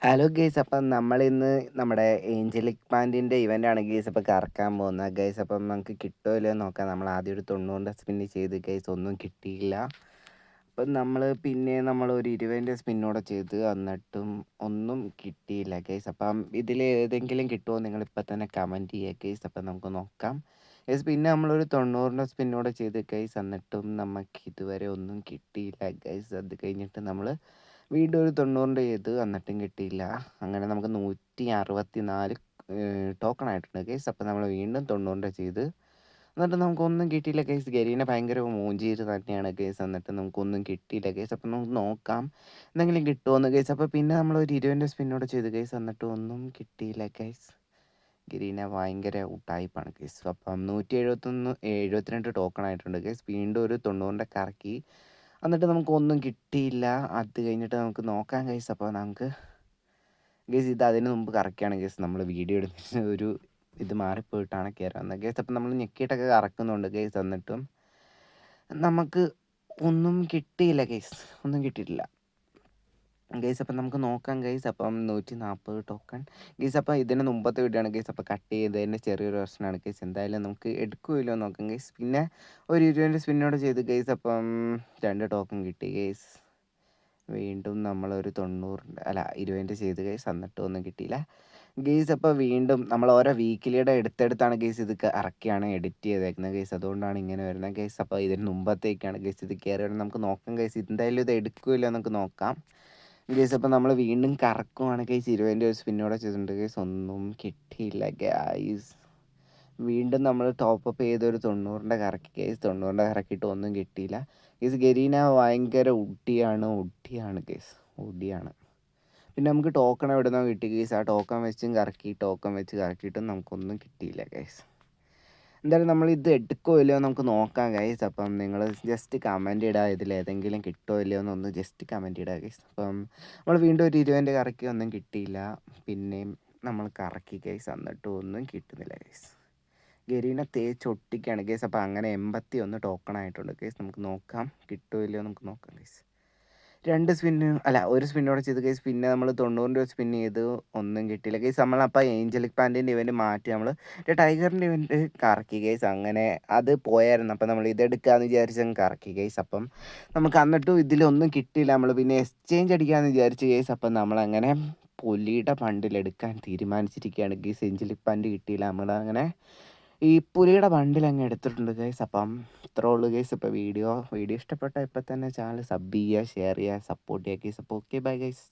Hello guys, അപ്പം നമ്മളിന്ന് നമ്മുടെ ഏഞ്ചലിക് പ്ലാന്റിൻ്റെ ഇവൻ്റാണ് ഗെയ്സ് അപ്പോൾ കറക്കാൻ പോകുന്നത് ഗെയ്സ്. അപ്പം നമുക്ക് കിട്ടുമോ ഇല്ലയോ നോക്കാം. നമ്മൾ ആദ്യം ഒരു 90 സ്പിന്ന് ചെയ്ത് ഗെയ്സ്, ഒന്നും കിട്ടിയില്ല. അപ്പം നമ്മളൊരു 20 സ്പിന്നൂടെ ചെയ്ത് എന്നിട്ടും ഒന്നും കിട്ടിയില്ല ഗെയ്സ്. അപ്പം ഇതിൽ ഏതെങ്കിലും കിട്ടുമോ നിങ്ങളിപ്പോൾ തന്നെ കമൻറ്റ് ചെയ്യുക ഗെയ്സ്. അപ്പം നമുക്ക് നോക്കാം ഗെയ്സ്. പിന്നെ നമ്മളൊരു 90 സ്പിന്നൂടെ ചെയ്ത് ഗെയ്സ്, എന്നിട്ടും നമുക്ക് ഇതുവരെ ഒന്നും കിട്ടിയില്ല ഗെയ്സ്. അത് കഴിഞ്ഞിട്ട് നമ്മൾ വീണ്ടും ഒരു 90 ചെയ്ത് എന്നിട്ടും കിട്ടിയില്ല. അങ്ങനെ നമുക്ക് 164 ടോക്കൺ ആയിട്ടുണ്ട് ഗെയ്സ്. അപ്പോൾ നമ്മൾ വീണ്ടും 90 ചെയ്ത് എന്നിട്ട് നമുക്കൊന്നും കിട്ടിയില്ല ഗെയ്സ്. ഗരീന ഭയങ്കര മൂഞ്ചീര് തന്നെയാണ് ഗെയ്സ്. എന്നിട്ട് നമുക്കൊന്നും കിട്ടിയില്ല ഗെയ്സ്. അപ്പം നമുക്ക് നോക്കാം എന്തെങ്കിലും കിട്ടുമോയെന്ന് ഗെയ്സ്. അപ്പോൾ പിന്നെ നമ്മളൊരു 20 സ്പിന്നോടെ ചെയ്ത് ഗെയ്സ്, എന്നിട്ട് ഒന്നും കിട്ടിയില്ല ഗെയ്സ്. ഗരീന ഭയങ്കര ഉട്ടായിപ്പാണ് ഗെയ്സ്. അപ്പം 172 ടോക്കൺ ആയിട്ടുണ്ട് ഗെയ്സ്. വീണ്ടും ഒരു 90 കറക്കി എന്നിട്ട് നമുക്കൊന്നും കിട്ടിയില്ല. അത് കഴിഞ്ഞിട്ട് നമുക്ക് നോക്കാം ഗെയ്സ്. അപ്പോൾ നമുക്ക് ഗെയ്സ് ഇത് അതിന് മുമ്പ് കറക്കുകയാണ് ഗെയ്സ്. നമ്മൾ വീഡിയോ എടുത്തിട്ട് ഒരു ഇത് മാറിപ്പോയിട്ടാണ് കയറുന്നത് ഗെയ്സ്. അപ്പം നമ്മൾ ഞെക്കിയിട്ടൊക്കെ കറക്കുന്നുണ്ട് ഗെയ്സ്, എന്നിട്ടും നമുക്ക് ഒന്നും കിട്ടിയില്ല ഗെയ്സ്. ഒന്നും കിട്ടിയിട്ടില്ല ഗെയ്സ്. അപ്പം നമുക്ക് നോക്കാം ഗെയ്സ്. അപ്പം 140 ടോക്കൺ ഗെയ്സ്. അപ്പം ഇതിന് മുമ്പത്തെ വീഡിയോ ആണ് ഗെയ്സ്. അപ്പോൾ കട്ട് ചെയ്തതിൻ്റെ ചെറിയൊരു വെർഷനാണ് ഗെയ്സ്. എന്തായാലും നമുക്ക് എടുക്കുമല്ലോ നോക്കാം ഗെയ്സ്. പിന്നെ ഒരു 20 സ്പിന്നോട് ചെയ്ത് ഗെയ്സ്. അപ്പം 2 ടോക്കൺ കിട്ടി ഗെയ്സ്. വീണ്ടും നമ്മളൊരു 20 ചെയ്ത് ഗെയ്സ്, എന്നിട്ടും ഒന്നും കിട്ടിയില്ല ഗെയ്സ്. അപ്പോൾ വീണ്ടും നമ്മൾ ഓരോ വീക്കിലിയുടെ എടുത്തെടുത്താണ് ഗെയ്സ് ഇത് ഇറക്കിയാണ് എഡിറ്റ് ചെയ്തേക്കുന്നത് ഗെയ്സ്. അതുകൊണ്ടാണ് ഇങ്ങനെ വരുന്നത് ഗെയ്സ്. അപ്പോൾ ഇതിന് മുമ്പത്തേക്കാണ് ഗെയ്സ് ഇത് കയറി വരുന്നത്. നമുക്ക് നോക്കാം ഗെയ്സ്. എന്തായാലും ഇത് എടുക്കുമല്ലോ നമുക്ക് നോക്കാം ഗെയ്സ്. അപ്പോൾ നമ്മൾ വീണ്ടും കറക്കുവാണ് ഗെയ്സ്. 20 ഒരു സ്പിന്നോടെ ചെയ്തിട്ടുണ്ട് ഗെയ്സ്. ഒന്നും കിട്ടിയില്ല ഗെയ്സ്. വീണ്ടും നമ്മൾ ടോപ്പപ്പ് ചെയ്തൊരു 90 കറക്കി ഗെയ്സ്. 90 കറക്കിയിട്ട് ഒന്നും കിട്ടിയില്ല ഗെയ്സ്. ഗരീന ഭയങ്കര ഒടിയാണ് ഗെയ്സ്, ഒടിയാണ്. പിന്നെ നമുക്ക് ടോക്കൺ എവിടെ നിന്നോ കിട്ടി ഗെയ്സ്. ആ ടോക്കൺ വെച്ച് കറക്കിയിട്ടും നമുക്കൊന്നും കിട്ടിയില്ല ഗെയ്സ്. എന്തായാലും നമ്മൾ ഇത് എടുക്കുമോ ഇല്ലയോ നമുക്ക് നോക്കാം ഗൈസ്. അപ്പം നിങ്ങൾ ജസ്റ്റ് കമൻറ്റ് ഇടുക, ഇതിൽ ഏതെങ്കിലും കിട്ടുമോ ഇല്ലയോ എന്നൊന്ന് ജസ്റ്റ് കമൻറ്റ് ഇടുക ഗൈസ്. അപ്പം നമ്മൾ വീണ്ടും ഒരു 20 കറക്കി, ഒന്നും കിട്ടിയില്ല. പിന്നെയും നമ്മൾ കറക്കി ഗൈസ്, എന്നിട്ടും ഒന്നും കിട്ടുന്നില്ല ഗൈസ്. ഗരീന തേച്ചൊട്ടിക്കാണ് ഗൈസ്. അപ്പോൾ അങ്ങനെ 81 ടോക്കൺ ആയിട്ടുണ്ട് ഗൈസ്. നമുക്ക് നോക്കാം കിട്ടുമോ ഇല്ലയോ നമുക്ക് നോക്കാം ഗൈസ്. ഒരു സ്പിന്നോടെ ചെയ്ത് ഗൈസ്. പിന്നെ നമ്മൾ 90 സ്പിൻ ചെയ്ത് ഒന്നും കിട്ടിയില്ല ഗൈസ്. നമ്മളപ്പോൾ ഏഞ്ചലിക് പ്ലാന്റിൻ്റെ ഇവൻറ്റ് മാറ്റി നമ്മൾ ടൈഗറിൻ്റെ ഇവൻറ്റ് കറക്കി ഗൈസ്. അങ്ങനെ അത് പോയായിരുന്നു. അപ്പം നമ്മൾ ഇതെടുക്കാമെന്ന് വിചാരിച്ചങ്ങ് കറക്കി ഗൈസ്. അപ്പം നമുക്ക് എന്നിട്ടും ഇതിലൊന്നും കിട്ടിയില്ല. നമ്മൾ പിന്നെ എക്സ്ചേഞ്ച് അടിക്കാമെന്ന് വിചാരിച്ച് ഗൈസ്. അപ്പം നമ്മളങ്ങനെ പുലിയുടെ ബണ്ടിലെടുക്കാൻ തീരുമാനിച്ചിരിക്കുകയാണ് ഗൈസ്. ഏഞ്ചലിക് പ്ലാന്റ് കിട്ടിയില്ല. നമ്മളങ്ങനെ ഈ പുലിയുടെ ബണ്ടിലങ്ങ് എടുത്തിട്ടുണ്ട് ഗൈസ്. അപ്പം ഇത്രേ ഉള്ളൂ ഗൈസ്. ഇപ്പോൾ വീഡിയോ ഇഷ്ടപ്പെട്ടാൽ ഇപ്പം തന്നെ ചാനൽ സബ് ചെയ്യുക, ഷെയർ ചെയ്യുക, സപ്പോർട്ട് ചെയ്യുക ഗൈസ്. അപ്പോൾ ഓക്കെ ബൈ ഗൈസ്.